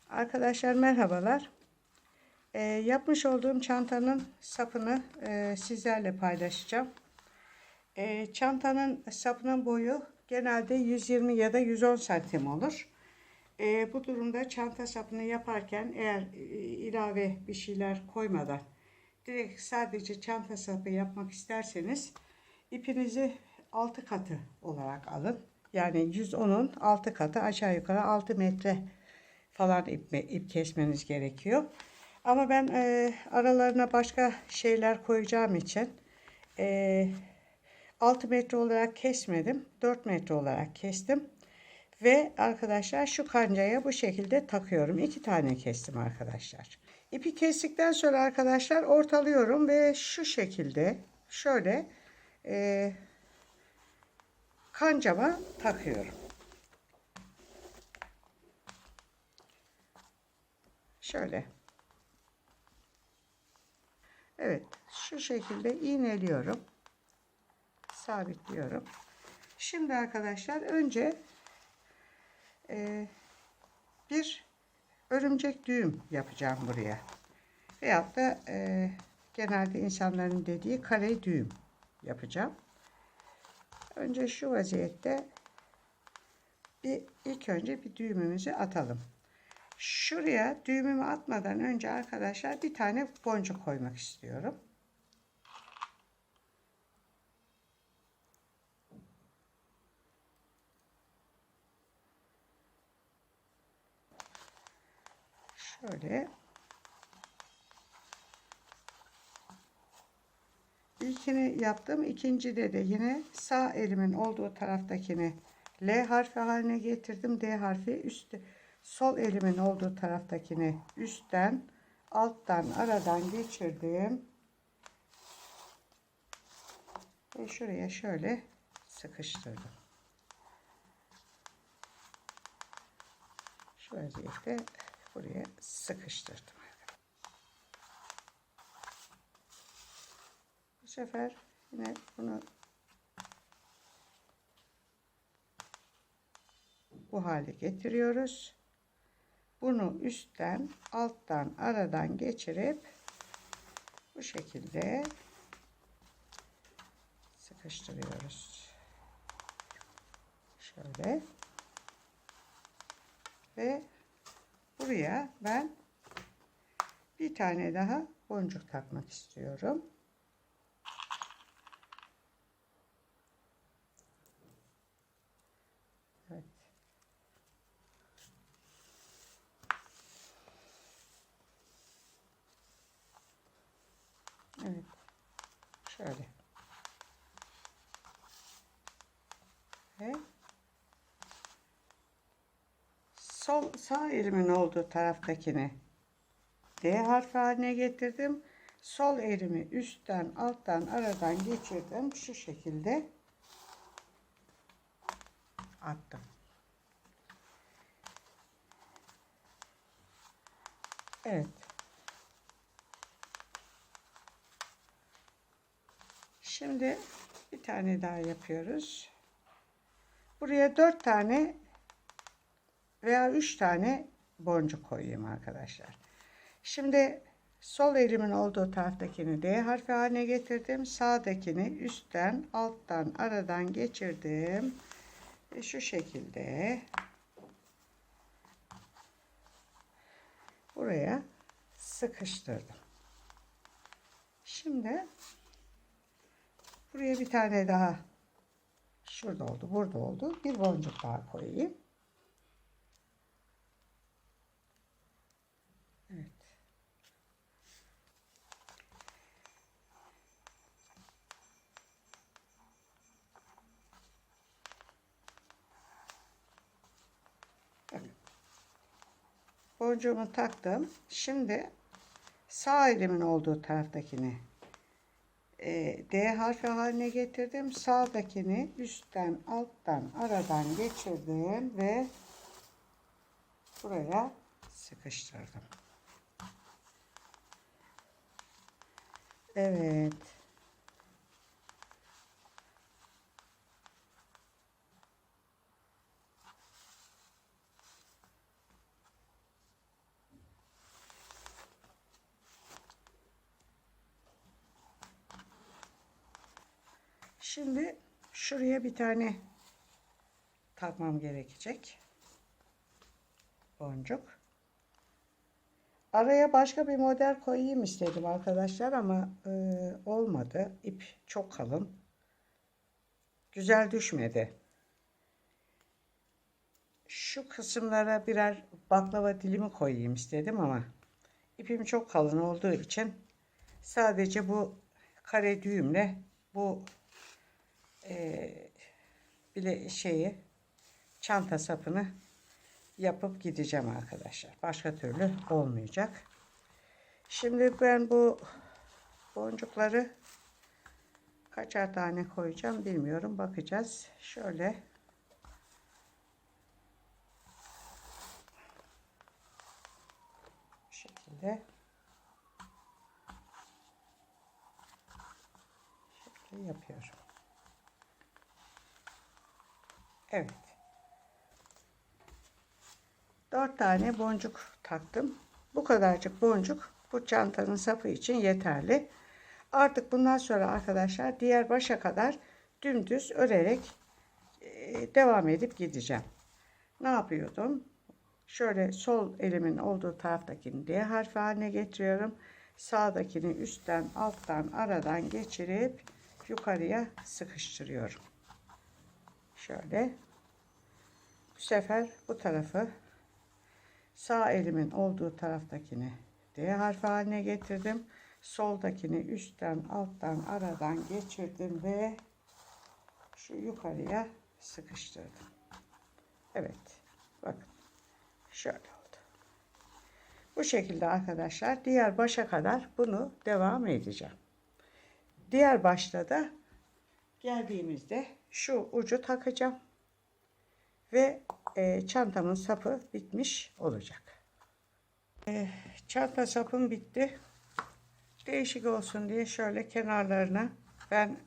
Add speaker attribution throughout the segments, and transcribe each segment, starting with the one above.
Speaker 1: Arkadaşlar merhabalar. Yapmış olduğum çantanın sapını sizlerle paylaşacağım. Çantanın sapının boyu genelde 120 ya da 110 santim olur. Bu durumda çanta sapını yaparken eğer ilave bir şeyler koymadan direkt sadece çanta sapı yapmak isterseniz ipinizi 6 katı olarak alın. Yani 110'un 6 katı, aşağı yukarı 6 metre falan ip kesmeniz gerekiyor. Ama ben aralarına başka şeyler koyacağım için 6 metre olarak kesmedim. 4 metre olarak kestim. Ve arkadaşlar şu kancaya bu şekilde takıyorum. 2 tane kestim arkadaşlar. İpi kestikten sonra arkadaşlar ortalıyorum ve şu şekilde şöyle kancama takıyorum. Şöyle. Evet, şu şekilde iğneliyorum. Sabitliyorum. Şimdi arkadaşlar önce bir örümcek düğüm yapacağım buraya. Veyahut da genelde insanların dediği kare düğüm yapacağım. Önce şu vaziyette ilk önce bir düğümümüzü atalım. Şuraya düğümümü atmadan önce arkadaşlar bir tane boncuk koymak istiyorum. Şöyle. İlkini yaptım. İkincide de yine sağ elimin olduğu taraftakini L harfi haline getirdim. D harfi üstte. Sol elimin olduğu taraftakini üstten, alttan, aradan geçirdim. Ve şuraya şöyle sıkıştırdım. Şu vaziyette buraya sıkıştırdım. Bu sefer yine bunu bu hale getiriyoruz. Bunu üstten, alttan, aradan geçirip bu şekilde sıkıştırıyoruz. Şöyle. Ve buraya ben bir tane daha boncuk takmak istiyorum. Evet. Evet. Şöyle. Ve sağ elimin olduğu taraftakini D harfi haline getirdim. Sol elimi üstten, alttan, aradan geçirdim. Şu şekilde attım. Evet. Şimdi bir tane daha yapıyoruz. Buraya 4 tane veya 3 tane boncuk koyayım arkadaşlar. Şimdi sol elimin olduğu taraftakini D harfi haline getirdim. Sağdakini üstten, alttan, aradan geçirdim. Ve şu şekilde buraya sıkıştırdım. Şimdi buraya bir tane daha, şurada oldu, burada oldu, bir boncuk daha koyayım. Evet. Bakın. Boncuğumu taktım. Şimdi sağ elimin olduğu taraftakini D harfi haline getirdim. Sağdakini üstten, alttan, aradan geçirdim ve buraya sıkıştırdım. Evet. Şimdi şuraya bir tane takmam gerekecek. Boncuk. Araya başka bir model koyayım istedim arkadaşlar ama olmadı. İp çok kalın. Güzel düşmedi. Şu kısımlara birer baklava dilimi koyayım istedim ama ipim çok kalın olduğu için sadece bu kare düğümle bu bile çanta sapını yapıp gideceğim arkadaşlar. Başka türlü olmayacak. Şimdi ben bu boncukları kaçar tane koyacağım bilmiyorum. Bakacağız. Şöyle bu şekilde yapıyorum. Evet. 4 tane boncuk taktım. Bu kadarcık boncuk bu çantanın sapı için yeterli. Artık bundan sonra arkadaşlar diğer başa kadar dümdüz örerek devam edip gideceğim. Ne yapıyordum? Şöyle sol elimin olduğu taraftakini D harfi haline getiriyorum. Sağdakini üstten, alttan, aradan geçirip yukarıya sıkıştırıyorum. Şöyle. Bu sefer bu tarafı sağ elimin olduğu taraftakini D harfi haline getirdim. Soldakini üstten, alttan, aradan geçirdim ve şu yukarıya sıkıştırdım. Evet. Bakın. Şöyle oldu. Bu şekilde arkadaşlar diğer başa kadar bunu devam edeceğim. Diğer başta da geldiğimizde şu ucu takacağım. Ve çantamın sapı bitmiş olacak. Çanta sapım bitti. Değişik olsun diye şöyle kenarlarına ben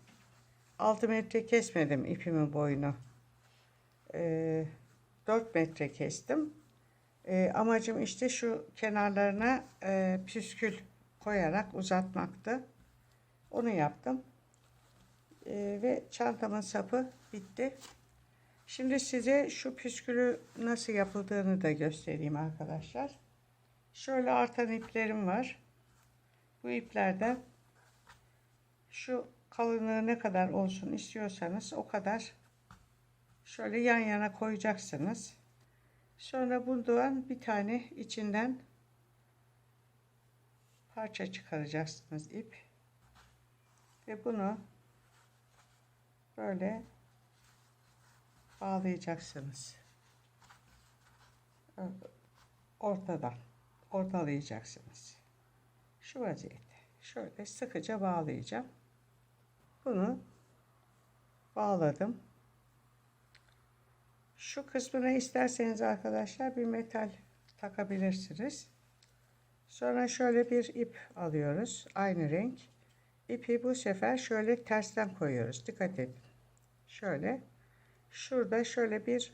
Speaker 1: 6 metre kesmedim ipimin boyunu. 4 metre kestim. Amacım işte şu kenarlarına püskül koyarak uzatmaktı. Onu yaptım. Ve çantamın sapı bitti. Şimdi size şu püskülü nasıl yapıldığını da göstereyim arkadaşlar. Şöyle artan iplerim var. Bu iplerden şu kalınlığı ne kadar olsun istiyorsanız o kadar şöyle yan yana koyacaksınız. Sonra bundan bir tane içinden parça çıkaracaksınız ip. Ve bunu böyle bağlayacaksınız. Ortadan ortalayacaksınız. Şu vaziyette şöyle sıkıca bağlayacağım. Bunu bağladım. Şu kısmına isterseniz arkadaşlar bir metal takabilirsiniz. Sonra şöyle bir ip alıyoruz. Aynı renk. İpi bu sefer şöyle tersten koyuyoruz. Dikkat edin. Şöyle. Şurada şöyle bir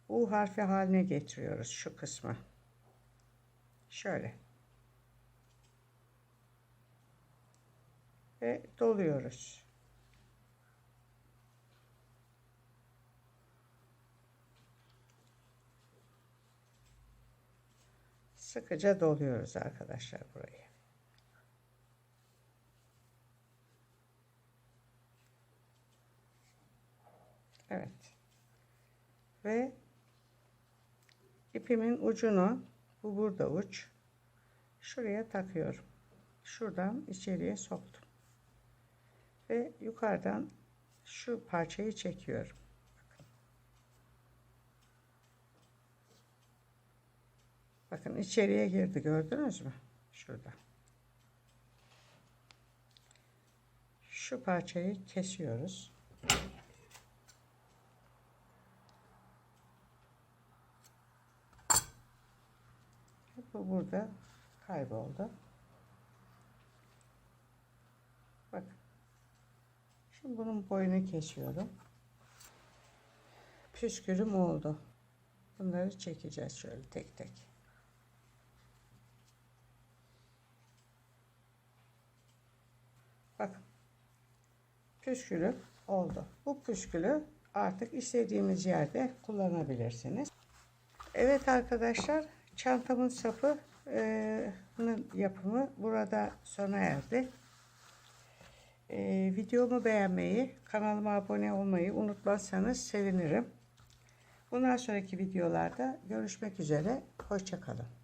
Speaker 1: U harfi haline getiriyoruz şu kısmı. Şöyle. Ve doluyoruz. Sıkıca doluyoruz arkadaşlar burayı. Evet. Ve ipimin ucunu, bu burada uç, şuraya takıyorum. Şuradan içeriye soktum. Ve yukarıdan şu parçayı çekiyorum. Bakın içeriye girdi, gördünüz mü? Şurada. Şu parçayı kesiyoruz. Bu burada kayboldu. Bakın. Şimdi bunun boyunu kesiyorum. Püskülüm oldu. Bunları çekeceğiz şöyle tek tek. Bakın. püskülü oldu. Bu püskülü artık istediğimiz yerde kullanabilirsiniz. Evet arkadaşlar, çantamın sapının yapımı burada sona erdi. Videomu beğenmeyi, kanalıma abone olmayı unutmazsanız sevinirim. Bundan sonraki videolarda görüşmek üzere. Hoşça kalın.